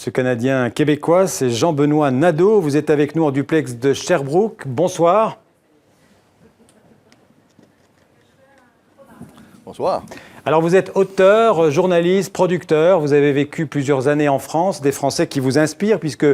Ce Canadien québécois, c'est Jean-Benoît Nadeau. Vous êtes avec nous en duplex de Sherbrooke. Bonsoir. Bonsoir. Alors vous êtes auteur, journaliste, producteur. Vous avez vécu plusieurs années en France, des Français qui vous inspirent puisque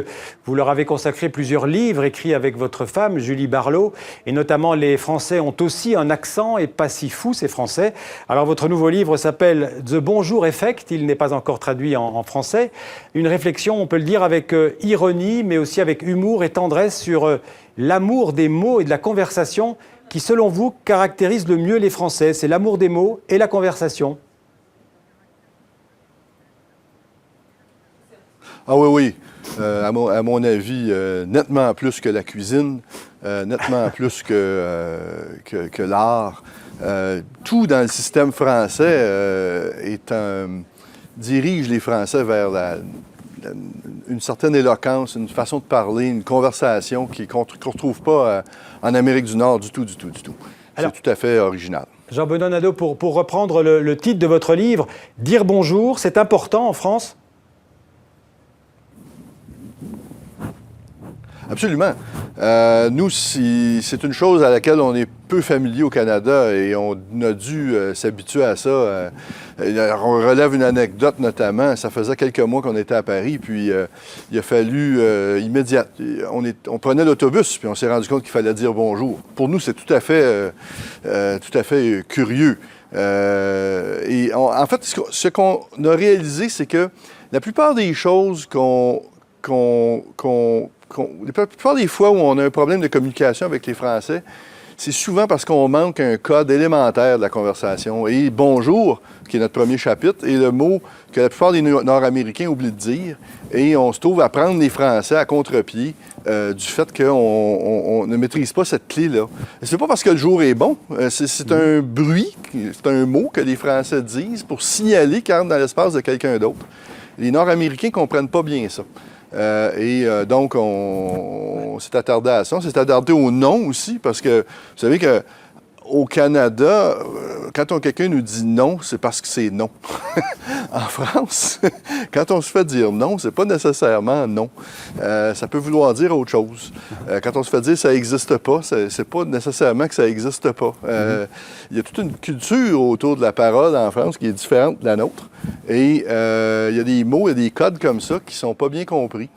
vous leur avez consacré plusieurs livres écrits avec votre femme, Julie Barlow. Et notamment, les Français ont aussi un accent et pas si fou, ces Français. Alors votre nouveau livre s'appelle The Bonjour Effect. Il n'est pas encore traduit en français. Une réflexion, on peut le dire, avec ironie, mais aussi avec humour et tendresse sur l'amour des mots et de la conversation qui, selon vous, caractérise le mieux les Français. C'est l'amour des mots et la conversation. Ah oui. À mon avis, nettement plus que la cuisine, nettement plus que l'art. Tout dans le système français dirige les Français vers une certaine éloquence, une façon de parler, une conversation qu'on ne retrouve pas en Amérique du Nord du tout. C'est tout à fait original. Jean-Benoît Nadeau, pour reprendre le titre de votre livre, « Dire bonjour », c'est important en France ? Absolument. Nous, c'est une chose à laquelle on est peu familier au Canada et on a dû s'habituer à ça. On relève une anecdote notamment. Ça faisait quelques mois qu'on était à Paris, puis il a fallu on prenait l'autobus, puis on s'est rendu compte qu'il fallait dire bonjour. Pour nous, c'est tout à fait curieux. En fait, ce qu'on a réalisé, c'est que la plupart des choses la plupart des fois où on a un problème de communication avec les Français, c'est souvent parce qu'on manque un code élémentaire de la conversation. Et bonjour, qui est notre premier chapitre, est le mot que la plupart des Nord-Américains oublient de dire. Et on se trouve à prendre les Français à contre-pied du fait qu'on ne maîtrise pas cette clé-là. C'est pas parce que le jour est bon. C'est un bruit, c'est un mot que les Français disent pour signaler qu'ils rentrent dans l'espace de quelqu'un d'autre. Les Nord-Américains ne comprennent pas bien ça. Donc, on s'est attardé à ça. On s'est attardé au non aussi, parce que vous savez qu'au Canada, quand quelqu'un nous dit non, c'est parce que c'est non. En France, quand on se fait dire non, c'est pas nécessairement non. Ça peut vouloir dire autre chose. Quand on se fait dire ça n'existe pas, c'est pas nécessairement que ça n'existe pas. Il y a toute une culture autour de la parole en France qui est différente de la nôtre. Et il y a des mots, il y a des codes comme ça qui sont pas bien compris.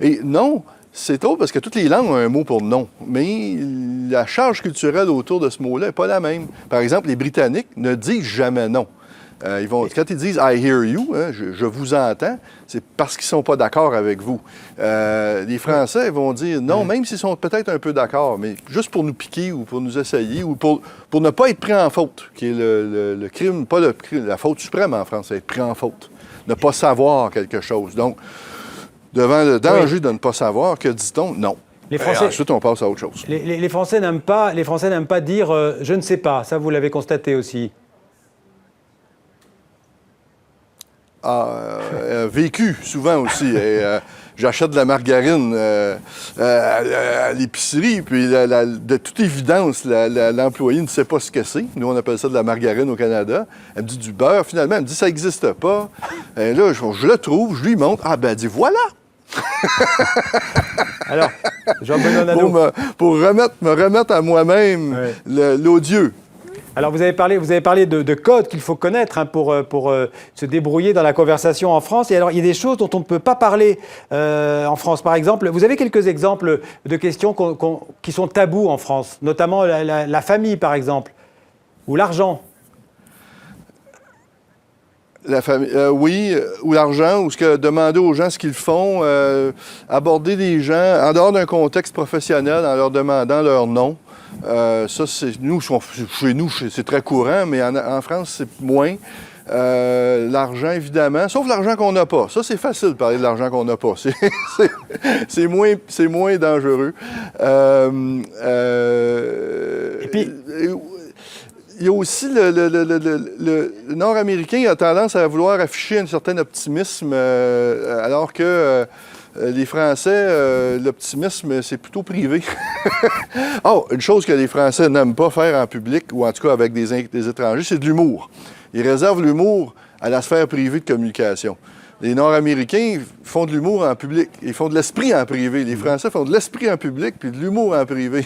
Et non, c'est drôle parce que toutes les langues ont un mot pour non, mais la charge culturelle autour de ce mot-là n'est pas la même. Par exemple, les Britanniques ne disent jamais non. Quand ils disent « I hear you hein, », je vous entends, c'est parce qu'ils ne sont pas d'accord avec vous. Les Français vont dire non, même s'ils sont peut-être un peu d'accord, mais juste pour nous piquer ou pour nous essayer ou pour ne pas être pris en faute, qui est le crime, pas la faute suprême en France, c'est être pris en faute. Ne pas savoir quelque chose. Donc, devant le danger de ne pas savoir, que dit-on? Non. Ensuite, on passe à autre chose. Les Français n'aiment pas dire « je ne sais pas ». Ça, vous l'avez constaté aussi. Vécu, souvent aussi. J'achète de la margarine à l'épicerie, puis de toute évidence, l'employé ne sait pas ce que c'est. Nous, on appelle ça de la margarine au Canada. Elle me dit du beurre, finalement. Elle me dit ça n'existe pas. Et là, je le trouve, je lui montre. Ah, ben, elle dit voilà! Alors, Jean-Benoît Nadeau. Pour me remettre à moi-même l'odieux. Alors, vous avez parlé de codes qu'il faut connaître pour se débrouiller dans la conversation en France. Et alors, il y a des choses dont on ne peut pas parler en France. Par exemple, vous avez quelques exemples de questions qui sont tabous en France, notamment la famille, par exemple, ou l'argent. La famille, oui, ou l'argent, ou demander aux gens ce qu'ils font, aborder des gens en dehors d'un contexte professionnel en leur demandant leur nom. Ça, chez nous, c'est très courant, mais en France, c'est moins. L'argent, évidemment, sauf l'argent qu'on n'a pas. Ça, c'est facile de parler de l'argent qu'on n'a pas. C'est moins dangereux. Et puis... Il y a aussi le Nord-Américain a tendance à vouloir afficher un certain optimisme, alors que les Français, l'optimisme, c'est plutôt privé. Une chose que les Français n'aiment pas faire en public, ou en tout cas avec des étrangers, c'est de l'humour. Ils réservent l'humour à la sphère privée de communication. Les Nord-Américains font de l'humour en public. Ils font de l'esprit en privé. Les Français font de l'esprit en public puis de l'humour en privé.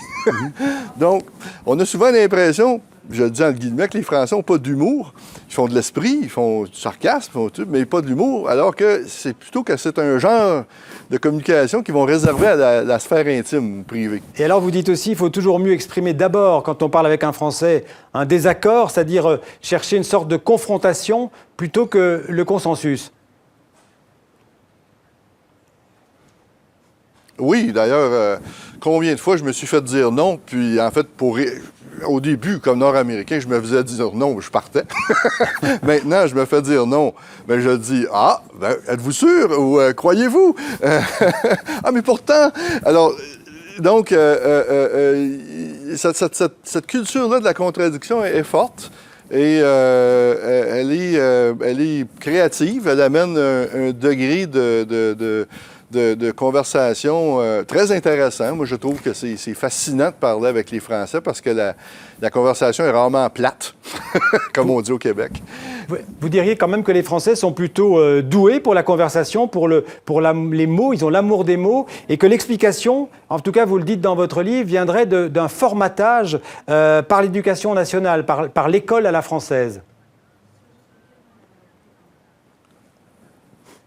Donc, on a souvent l'impression, je le dis en guillemets, que les Français n'ont pas d'humour. Ils font de l'esprit, ils font du sarcasme, mais pas de l'humour, alors que c'est plutôt que c'est un genre de communication qu'ils vont réserver à la sphère intime, privée. Et alors, vous dites aussi, il faut toujours mieux exprimer d'abord, quand on parle avec un Français, un désaccord, c'est-à-dire chercher une sorte de confrontation plutôt que le consensus. Oui, d'ailleurs, combien de fois je me suis fait dire non, puis en fait, au début, comme Nord-Américain, je me faisais dire non, je partais. Maintenant, je me fais dire non. Bien, je dis, êtes-vous sûr ou croyez-vous? Ah, mais pourtant... Alors, donc, cette culture-là de la contradiction est forte. Et elle est créative, elle amène un degré de conversation très intéressant. Moi, je trouve que c'est fascinant de parler avec les Français parce que la conversation est rarement plate, comme on dit au Québec. Vous diriez quand même que les Français sont plutôt doués pour la conversation, pour les mots, ils ont l'amour des mots, et que l'explication, en tout cas vous le dites dans votre livre, viendrait d'un formatage par l'éducation nationale, par l'école à la française.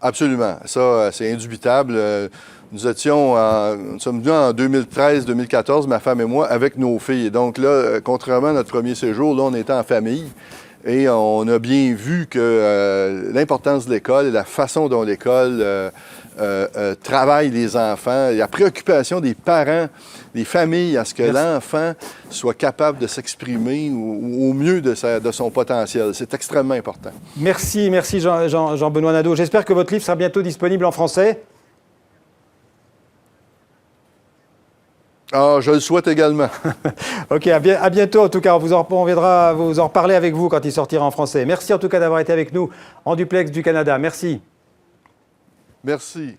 Absolument. Ça, c'est indubitable. Nous sommes venus en 2013-2014, ma femme et moi, avec nos filles. Et donc là, contrairement à notre premier séjour, là, on était en famille et on a bien vu que l'importance de l'école et la façon dont l'école travaille les enfants, la préoccupation des parents, des familles à ce que l'enfant soit capable de s'exprimer au mieux de son potentiel. C'est extrêmement important. Merci Jean-Benoît Nadeau. J'espère que votre livre sera bientôt disponible en français. Ah, je le souhaite également. OK, à bientôt en tout cas. On viendra vous en reparler avec vous quand il sortira en français. Merci en tout cas d'avoir été avec nous en duplex du Canada. Merci. Merci.